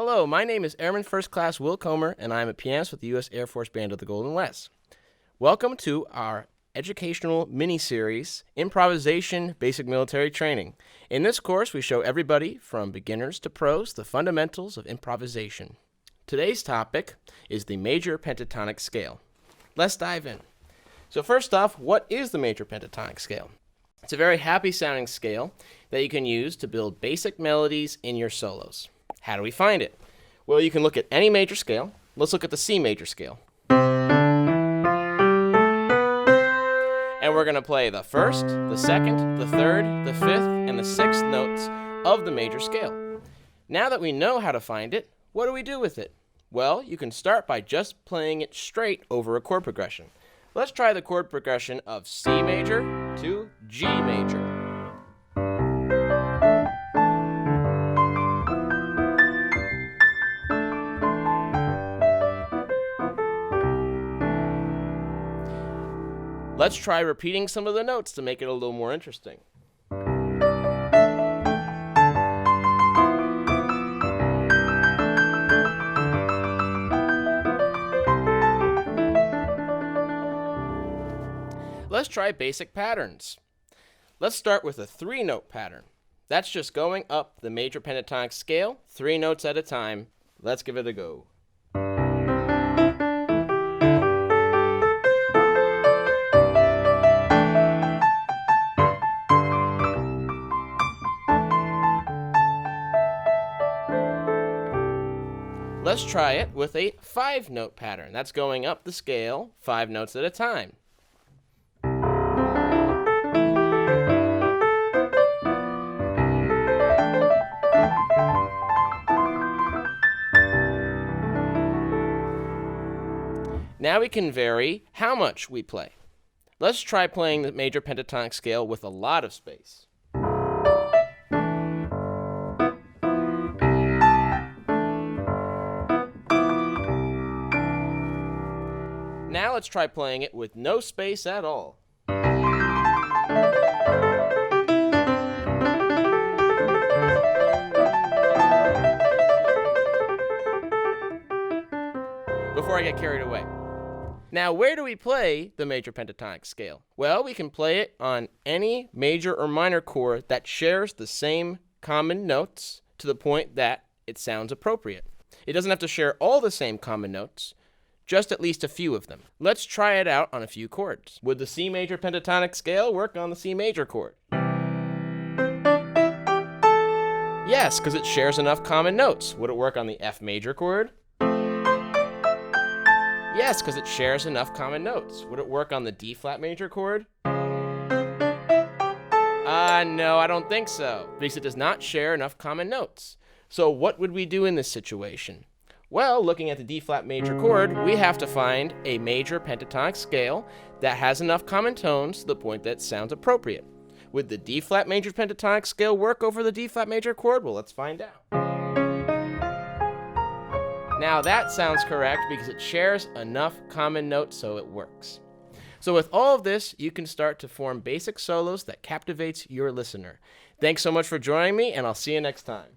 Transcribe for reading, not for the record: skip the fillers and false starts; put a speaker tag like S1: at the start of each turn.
S1: Hello, my name is Airman First Class Will Comer, and I am a pianist with the U.S. Air Force Band of the Golden West. Welcome to our educational mini-series, Improvisation Basic Military Training. In this course, we show everybody, from beginners to pros, the fundamentals of improvisation. Today's topic is the major pentatonic scale. Let's dive in. So first off, what is the major pentatonic scale? It's a very happy-sounding scale that you can use to build basic melodies in your solos. How do we find it? Well, you can look at any major scale. Let's look at the C major scale. And we're going to play the first, the second, the third, the fifth, and the sixth notes of the major scale. Now that we know how to find it, what do we do with it? Well, you can start by just playing it straight over a chord progression. Let's try the chord progression of C major to G major. Let's try repeating some of the notes to make it a little more interesting. Let's try basic patterns. Let's start with a 3-note pattern. That's just going up the major pentatonic scale, 3 notes at a time. Let's give it a go. Let's try it with a 5-note pattern. That's going up the scale 5 notes at a time. Now we can vary how much we play. Let's try playing the major pentatonic scale with a lot of space. Now let's try playing it with no space at all. Before I get carried away. Now, where do we play the major pentatonic scale? Well, we can play it on any major or minor chord that shares the same common notes to the point that it sounds appropriate. It doesn't have to share all the same common notes, just at least a few of them. Let's try it out on a few chords. Would the C major pentatonic scale work on the C major chord? Yes, because it shares enough common notes. Would it work on the F major chord? Yes, because it shares enough common notes. Would it work on the D flat major chord? No, I don't think so, because it does not share enough common notes. So what would we do in this situation? Well, looking at the D flat major chord, we have to find a major pentatonic scale that has enough common tones to the point that it sounds appropriate. Would the D flat major pentatonic scale work over the D flat major chord? Well, let's find out. Now that sounds correct because it shares enough common notes so it works. So with all of this, you can start to form basic solos that captivates your listener. Thanks so much for joining me, and I'll see you next time.